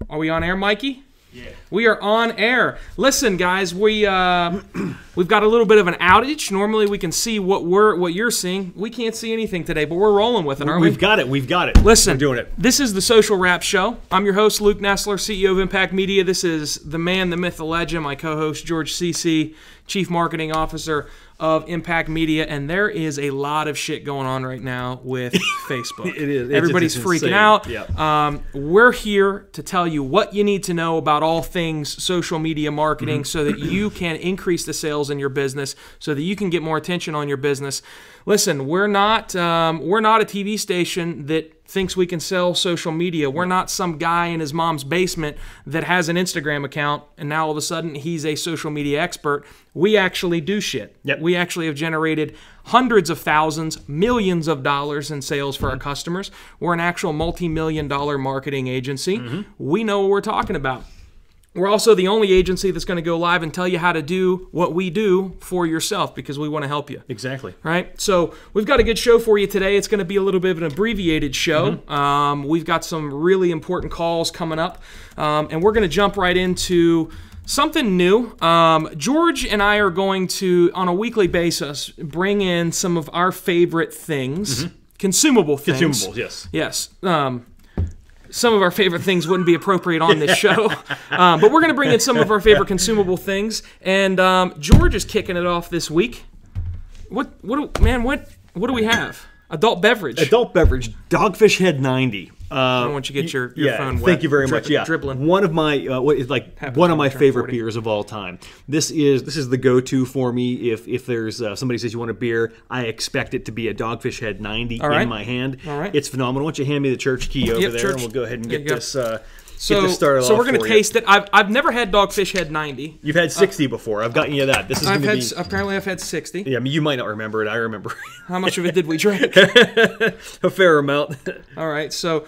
Are we on air, Mikey? Yeah. We are on air. Listen, guys, we've got a little bit of an outage. Normally, we can see what you're seeing. We can't see anything today, but we're rolling with it, aren't we? We've got it. We've got it. Listen, we're doing it. This is the Social Wrap Show. I'm your host, Luke Nestler, CEO of Impact Media. This is the man, the myth, the legend, my co-host, George Cece, Chief Marketing Officer of Impact Media, and there is a lot of shit going on right now with Facebook. It is. Everybody's freaking out. Yeah. We're here to tell you what you need to know about all things social media marketing so that you can increase the sales in your business, so that you can get more attention on your business. Listen, we're not a TV station that thinks we can sell social media. We're not some guy in his mom's basement that has an Instagram account and now all of a sudden he's a social media expert. We actually do shit. Yep. We actually have generated hundreds of thousands, millions of dollars in sales for our customers. We're an actual multi-million-dollar marketing agency. We know what we're talking about. We're also the only agency that's going to go live and tell you how to do what we do for yourself because we want to help you. Exactly. Right? So we've got a good show for you today. It's going to be a little bit of an abbreviated show. We've got some really important calls coming up, and we're going to jump right into something new. George and I are going to, on a weekly basis, bring in some of our favorite things, consumable things. Consumables, yes. Yes. Some of our favorite things wouldn't be appropriate on this show, but we're going to bring in some of our favorite consumable things. And George is kicking it off this week. What do we have? Adult beverage. Adult beverage. Dogfish Head 90. I don't want you to get your phone wet. Thank you very much. Yeah, dribbling. One of my favorite beers of all time. This is the go-to for me. If there's somebody says you want a beer, I expect it to be a Dogfish Head 90 in my hand. All right. It's phenomenal. Why don't you hand me the church key over there, and we'll go ahead and get this. Get this started off. So we're going to taste it. I've never had Dogfish Head 90. You've had 60 before. I've gotten you that. This is going to be. Apparently, I've had 60. Yeah, I mean, you might not remember it. I remember. How much of it did we drink? A fair amount. All right, so.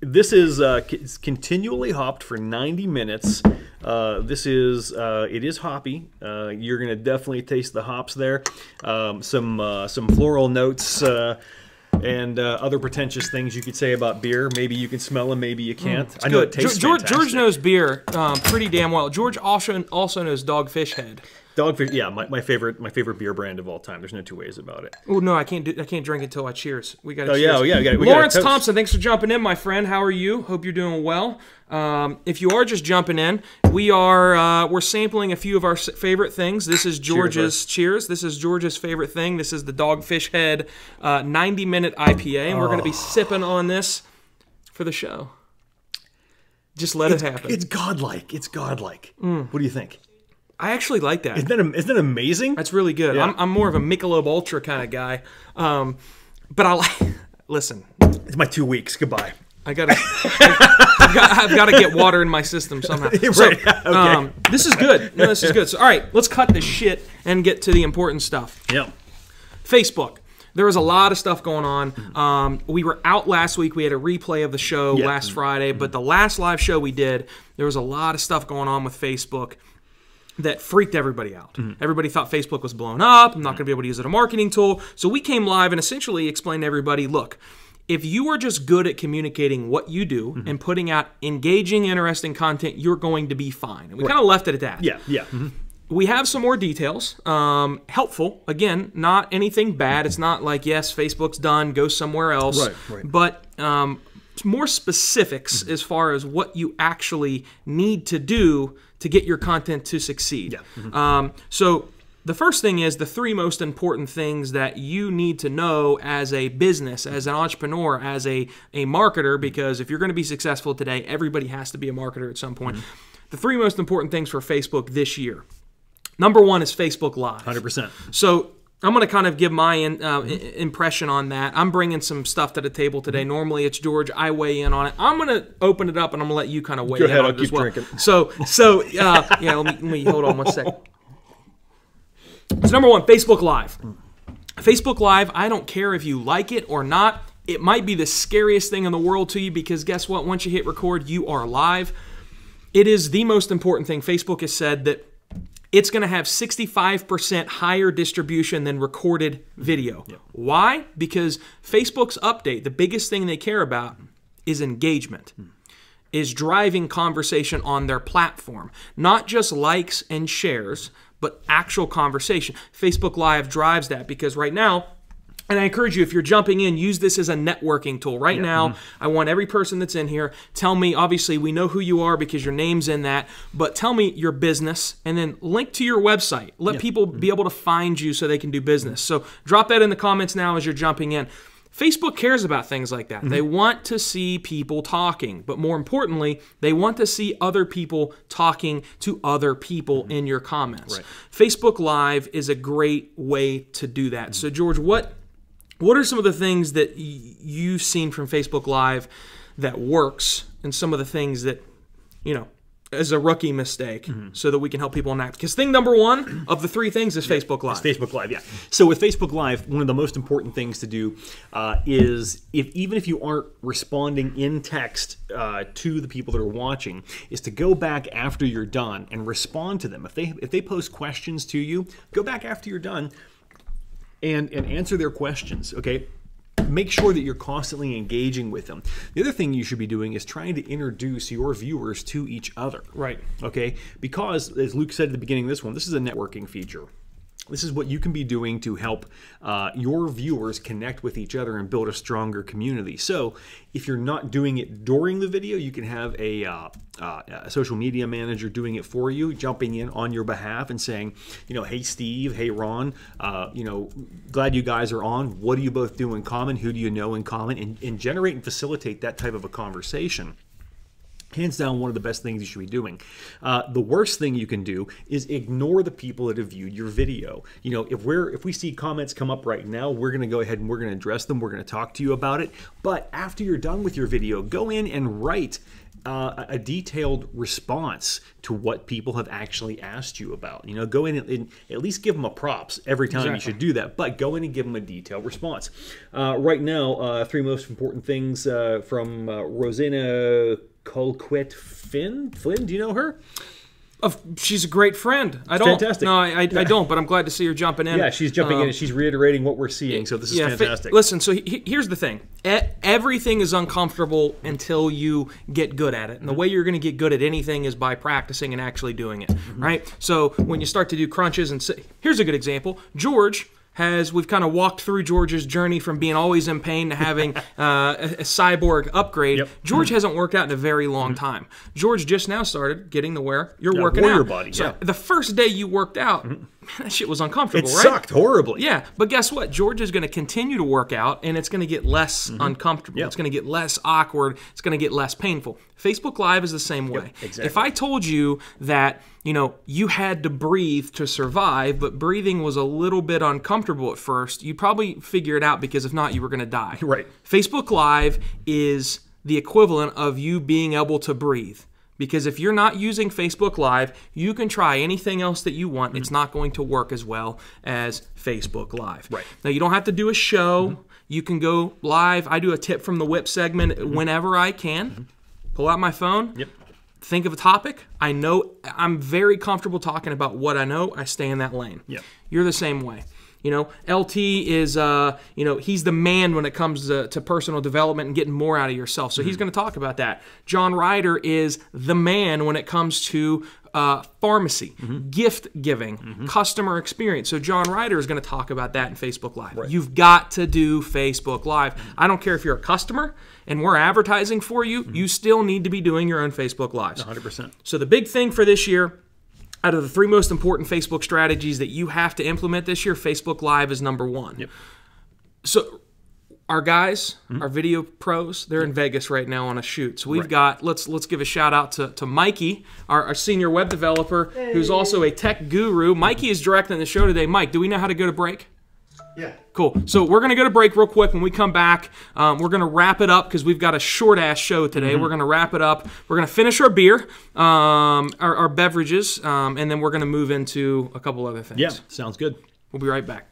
This is it's continually hopped for 90 minutes. It is hoppy. You're going to definitely taste the hops there. Some floral notes and other pretentious things you could say about beer. Maybe you can smell them, maybe you can't. I know it tastes fantastic. George knows beer pretty damn well. George also knows Dogfish Head. Dogfish, yeah, my favorite beer brand of all time. There's no two ways about it. Oh no, I can't drink until I cheers. We got to cheers. Yeah. Lawrence Thompson, thanks for jumping in, my friend. How are you? Hope you're doing well. If you are just jumping in, we're sampling a few of our favorite things. This is George's cheers. This is George's favorite thing. This is the Dogfish Head 90-minute IPA, and we're going to be sipping on this for the show. Just let it happen. It's godlike. It's godlike. What do you think? I actually like that. Isn't that amazing? That's really good. Yeah. I'm more of a Michelob Ultra kind of guy, but I like. Listen, it's my 2 weeks. Goodbye. I've got to get water in my system somehow. Right. So, Okay. This is good. No, this is good. So, all right, let's cut this shit and get to the important stuff. Yeah. Facebook. There was a lot of stuff going on. We were out last week. We had a replay of the show last Friday, but the last live show we did, there was a lot of stuff going on with Facebook that freaked everybody out. Everybody thought Facebook was blown up. I'm not going to be able to use it as a marketing tool. So we came live and essentially explained to everybody, look, if you are just good at communicating what you do and putting out engaging, interesting content, you're going to be fine. And we kind of left it at that. Yeah. We have some more details. Helpful. Again, not anything bad. It's not like, yes, Facebook's done, go somewhere else. Right. But more specifics as far as what you actually need to do to get your content to succeed. Yeah. So the first thing is the three most important things that you need to know as a business, as an entrepreneur, as a marketer, because if you're going to be successful today, everybody has to be a marketer at some point. The three most important things for Facebook this year. Number one is Facebook Live. 100%. So I'm going to kind of give my impression on that. I'm bringing some stuff to the table today. Normally it's George. I weigh in on it. I'm going to open it up and I'm going to let you kind of weigh in on it as well. Drinking. So let me hold on one second. So number one, Facebook Live. Facebook Live, I don't care if you like it or not. It might be the scariest thing in the world to you because guess what? Once you hit record, you are live. It is the most important thing. Facebook has said that it's going to have 65% higher distribution than recorded video. Yep. Why? Because Facebook's update, the biggest thing they care about is engagement. is driving conversation on their platform. Not just likes and shares, but actual conversation. Facebook Live drives that because right now, and I encourage you, if you're jumping in, use this as a networking tool. Right now, I want every person that's in here, tell me, obviously, we know who you are because your name's in that, but tell me your business and then link to your website. Let people be able to find you so they can do business. So drop that in the comments now as you're jumping in. Facebook cares about things like that. They want to see people talking, but more importantly, they want to see other people talking to other people in your comments. Right. Facebook Live is a great way to do that. So George, what are some of the things that you've seen from Facebook Live that works and some of the things that, as a rookie mistake so that we can help people enact? Because thing number one of the three things is Facebook Live. It's Facebook Live, yeah. So with Facebook Live, one of the most important things to do is, even if you aren't responding in text to the people that are watching, is to go back after you're done and respond to them. If they post questions to you, go back after you're done and answer their questions, okay? Make sure that you're constantly engaging with them. The other thing you should be doing is trying to introduce your viewers to each other. Right. Okay? Because, as Luke said at the beginning of this one, this is a networking feature. This is what you can be doing to help your viewers connect with each other and build a stronger community. So if you're not doing it during the video, you can have a social media manager doing it for you, jumping in on your behalf and saying, hey Steve, hey Ron, glad you guys are on. What do you both do in common? Who do you know in common? And generate and facilitate that type of a conversation. Hands down, one of the best things you should be doing. The worst thing you can do is ignore the people that have viewed your video. If we see comments come up right now, we're going to go ahead and we're going to address them. We're going to talk to you about it. But after you're done with your video, go in and write a detailed response to what people have actually asked you about. Go in and at least give them a props every time. Exactly. You should do that, but go in and give them a detailed response. Right now, three most important things from Rosanna Colquitt Flynn. Do you know her? She's a great friend. I don't. Fantastic. No, I don't, but I'm glad to see her jumping in. Yeah, she's jumping in and she's reiterating what we're seeing, so this is fantastic. Listen, so here's the thing. Everything is uncomfortable until you get good at it. And the way you're going to get good at anything is by practicing and actually doing it, right? So when you start to do crunches, here's a good example. George we've kind of walked through George's journey from being always in pain to having a cyborg upgrade. Yep. George hasn't worked out in a very long time. George just now started getting to where you're working warrior out. Body, so the first day you worked out, that shit was uncomfortable, right? It sucked horribly. Yeah, but guess what? George is going to continue to work out, and it's going to get less uncomfortable. Yep. It's going to get less awkward. It's going to get less painful. Facebook Live is the same way. Yep, exactly. If I told you that you had to breathe to survive, but breathing was a little bit uncomfortable at first, you'd probably figure it out because if not, you were going to die. Right. Facebook Live is the equivalent of you being able to breathe. Because if you're not using Facebook Live, you can try anything else that you want. It's not going to work as well as Facebook Live. Right. Now, you don't have to do a show. You can go live. I do a tip from the whip segment whenever I can. Pull out my phone. Yep. Think of a topic. I know I'm very comfortable talking about what I know. I stay in that lane. Yep. You're the same way. LT is, he's the man when it comes to personal development and getting more out of yourself. So he's going to talk about that. John Ryder is the man when it comes to pharmacy, gift giving, customer experience. So John Ryder is going to talk about that in Facebook Live. Right. You've got to do Facebook Live. I don't care if you're a customer and we're advertising for you, you still need to be doing your own Facebook Lives. 100%. So the big thing for this year, out of the three most important Facebook strategies that you have to implement this year, Facebook Live is number one. Yep. So our guys, our video pros, they're in Vegas right now on a shoot. So we've got, let's give a shout out to Mikey, our senior web developer, who's also a tech guru. Mikey is directing the show today. Mike, do we know how to go to break? Yeah. Cool. So we're going to go to break real quick. When we come back, we're going to wrap it up because we've got a short-ass show today. We're going to wrap it up. We're going to finish our beer, our beverages, and then we're going to move into a couple other things. Yeah, sounds good. We'll be right back.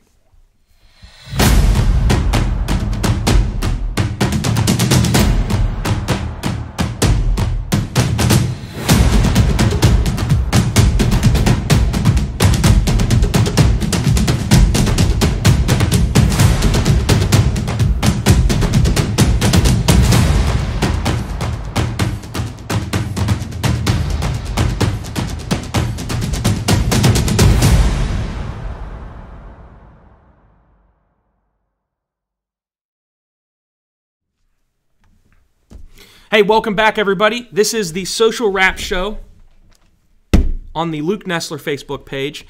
Hey, welcome back, everybody. This is the Social Wrap Show on the Luke Nestler Facebook page.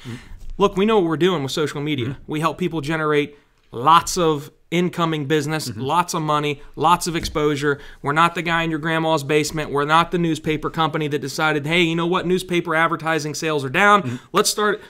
Look, we know what we're doing with social media. We help people generate lots of incoming business, lots of money, lots of exposure. We're not the guy in your grandma's basement. We're not the newspaper company that decided, hey, you know what, newspaper advertising sales are down. Let's start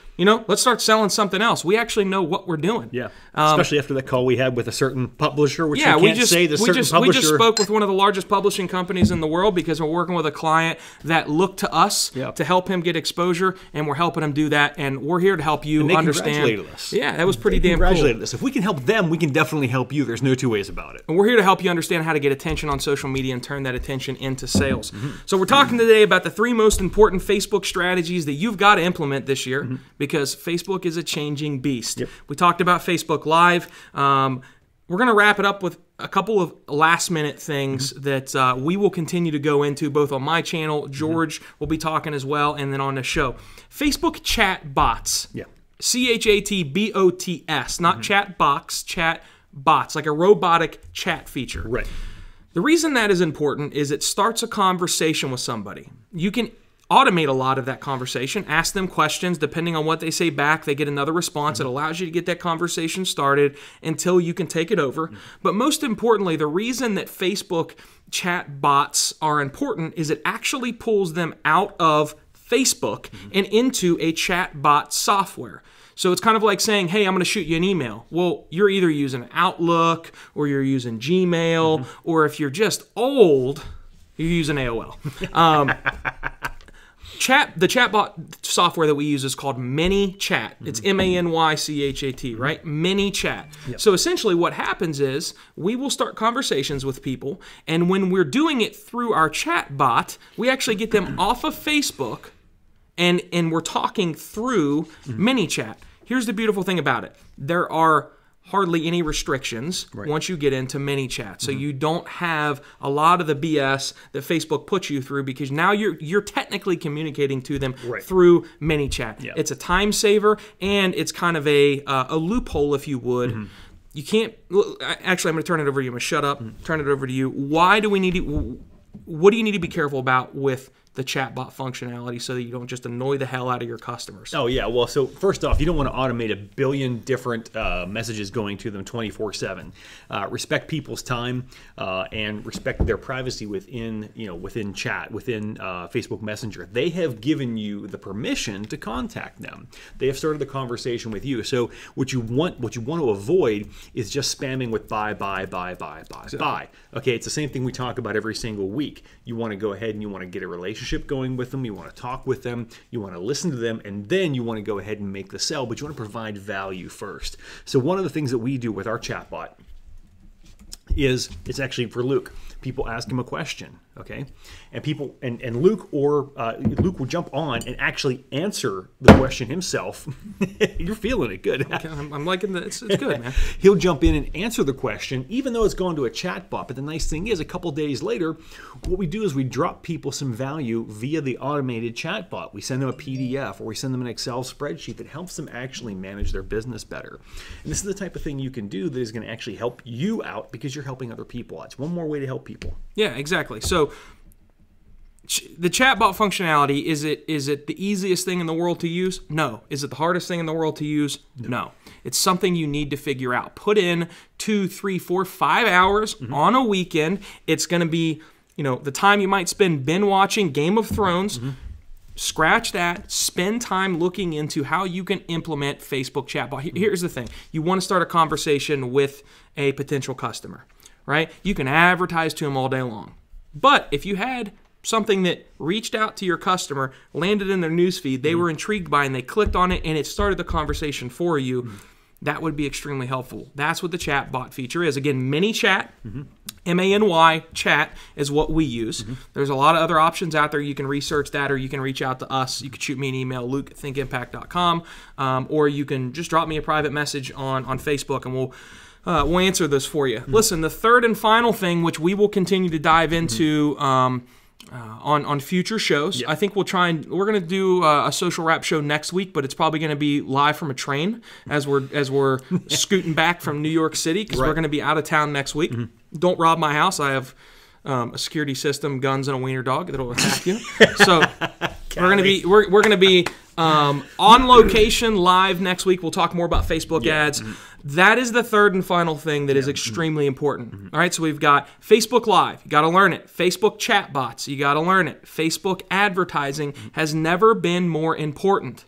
selling something else. We actually know what we're doing. Yeah, especially after that call we had with a certain publisher, which we can't say the certain publisher. We just spoke with one of the largest publishing companies in the world because we're working with a client that looked to us to help him get exposure, and we're helping him do that, and we're here to help you and they understand. Congratulated us. Yeah, that was pretty damn cool. Congratulated us. If we can help them, we can definitely help you. There's no two ways about it. And we're here to help you understand how to get attention on social media and turn that attention into sales. So we're talking today about the 3 most important Facebook strategies that you've got to implement this year because Facebook is a changing beast. We talked about Facebook Live. We're going to wrap it up with a couple of last-minute things that we will continue to go into both on my channel. George will be talking as well, and then on the show. Facebook chat bots. ChatBots, not chat box, chat bots, like a robotic chat feature. Right. The reason that is important is it starts a conversation with somebody. You can automate a lot of that conversation, ask them questions. Depending on what they say back, they get another response. It allows you to get that conversation started until you can take it over. But most importantly, the reason that Facebook chat bots are important is it actually pulls them out of Facebook and into a chat bot software. So it's kind of like saying, hey, I'm going to shoot you an email. Well, you're either using Outlook or you're using Gmail, or if you're just old, you're using AOL. The chatbot software that we use is called ManyChat. It's ManyChat, right? ManyChat. So essentially what happens is we will start conversations with people, and when we're doing it through our chat bot, we actually get them off of Facebook, and we're talking through ManyChat. Here's the beautiful thing about it. There are hardly any restrictions once you get into ManyChat. So you don't have a lot of the BS that Facebook puts you through because now you're technically communicating to them through ManyChat. It's a time saver, and it's kind of a loophole, if you would. You can't... Actually, I'm going to turn it over to you. I'm going to shut up, turn it over to you. What do you need to be careful about with the chatbot functionality so that you don't just annoy the hell out of your customers? Oh, yeah. Well, so first off, you don't want to automate a billion different messages going to them 24/7. Respect people's time and respect their privacy within chat, within Facebook Messenger. They have given you the permission to contact them. They have started the conversation with you. So what you want to avoid is just spamming with buy. Okay, it's the same thing we talk about every single week. You want to go ahead and you want to get a relationship going with them, you want to talk with them, you want to listen to them, and then you want to go ahead and make the sell, but you want to provide value first. So one of the things that we do with our chatbot is, it's actually for Luke. People ask him a question, okay? And people and Luke will jump on and actually answer the question himself. You're feeling it, good. Okay, I'm liking that. It's good, man. He'll jump in and answer the question, even though it's gone to a chat bot. But the nice thing is, a couple days later, what we do is we drop people some value via the automated chat bot. We send them a PDF or we send them an Excel spreadsheet that helps them actually manage their business better. And this is the type of thing you can do that is going to actually help you out because you're helping other people out. It's one more way to help people. Yeah, exactly. So the chatbot functionality, is it the easiest thing in the world to use? No. Is it the hardest thing in the world to use? No. It's something you need to figure out. Put in 2, 3, 4, 5 hours on a weekend. It's going to be, the time you might spend binge watching Game of Thrones. Scratch that. Spend time looking into how you can implement Facebook chatbot. Here's the thing. You want to start a conversation with a potential customer, right? You can advertise to them all day long. But if you had something that reached out to your customer, landed in their newsfeed, they were intrigued by, and they clicked on it, and it started the conversation for you, that would be extremely helpful. That's what the chatbot feature is. Again, ManyChat, M-A-N-Y, chat is what we use. There's a lot of other options out there. You can research that, or you can reach out to us. You can shoot me an email, luke@thinkimpact.com, or you can just drop me a private message on Facebook, and we'll answer this for you. Listen, the third and final thing, which we will continue to dive into on future shows. I think we're going to do a social wrap show next week, but it's probably going to be live from a train as we're scooting back from New York City, because we're going to be out of town next week. Don't rob my house. I have a security system, guns, and a wiener dog that'll attack you. So we're gonna be on location live next week. We'll talk more about Facebook ads. That is the third and final thing that is extremely important. All right, so we've got Facebook Live. You got to learn it. Facebook chat bots. You got to learn it. Facebook advertising has never been more important.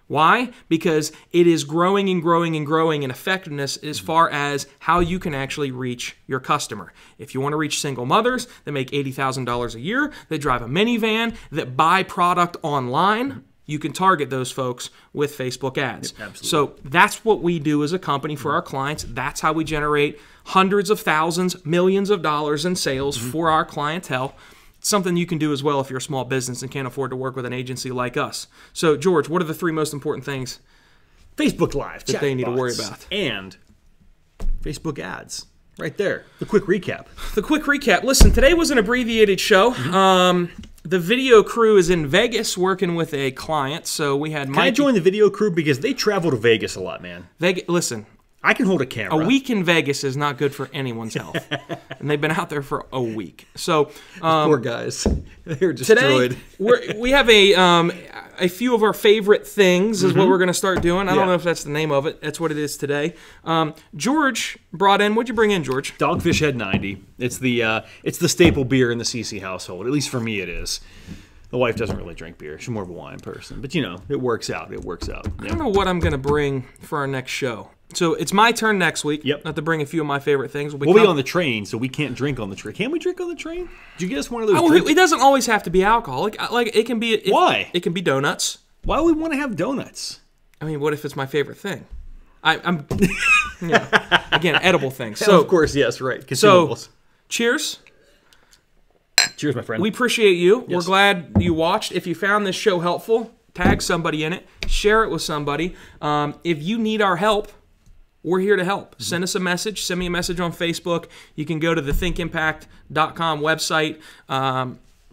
Why? Because it is growing and growing and growing in effectiveness as far as how you can actually reach your customer. If you want to reach single mothers that make $80,000 a year, that drive a minivan, that buy product online, you can target those folks with Facebook ads. So that's what we do as a company for our clients. That's how we generate hundreds of thousands, millions of dollars in sales for our clientele. It's something you can do as well if you're a small business and can't afford to work with an agency like us. So, George, what are the three most important things Facebook Live that they need to worry about? And Facebook ads. Right there. The quick recap. The quick recap. Listen, today was an abbreviated show. The video crew is in Vegas working with a client, so we had Mike. Can I join the video crew? Because they travel to Vegas a lot, man. Listen. I can hold a camera. A week in Vegas is not good for anyone's health. And they've been out there for a week. So poor guys. They're destroyed. Today, we have a few of our favorite things is what we're going to start doing. I don't know if that's the name of it. That's what it is today. George brought in, what'd you bring in, George? Dogfish Head 90. It's the staple beer in the CC household. At least for me it is. The wife doesn't really drink beer. She's more of a wine person. But, you know, it works out. It works out. I don't know what I'm going to bring for our next show. So it's my turn next week. Not to bring a few of my favorite things. We'll be on the train, so we can't drink on the train. Can we drink on the train? Did you get us one of those drinks? It doesn't always have to be alcohol. Like it can be. Why? It can be donuts. Why would we want to have donuts? I mean, what if it's my favorite thing? I'm again, edible things. So of course, yes, right. So cheers. Cheers, my friend. We appreciate you. We're glad you watched. If you found this show helpful, tag somebody in it. Share it with somebody. If you need our help, we're here to help. Send us a message. Send me a message on Facebook. You can go to the thinkimpact.com website.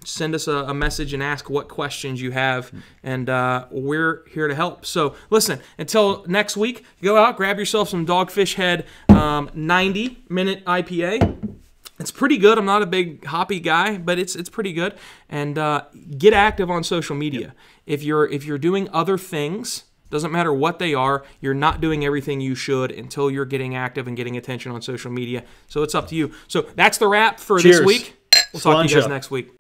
Send us a message and ask what questions you have, and we're here to help. So listen, until next week, go out, grab yourself some Dogfish Head 90-minute IPA. It's pretty good. I'm not a big hoppy guy, but it's pretty good. And get active on social media. If you're doing other things, doesn't matter what they are, you're not doing everything you should until you're getting active and getting attention on social media. So it's up to you. So that's the wrap for this week. We'll talk to you guys next week.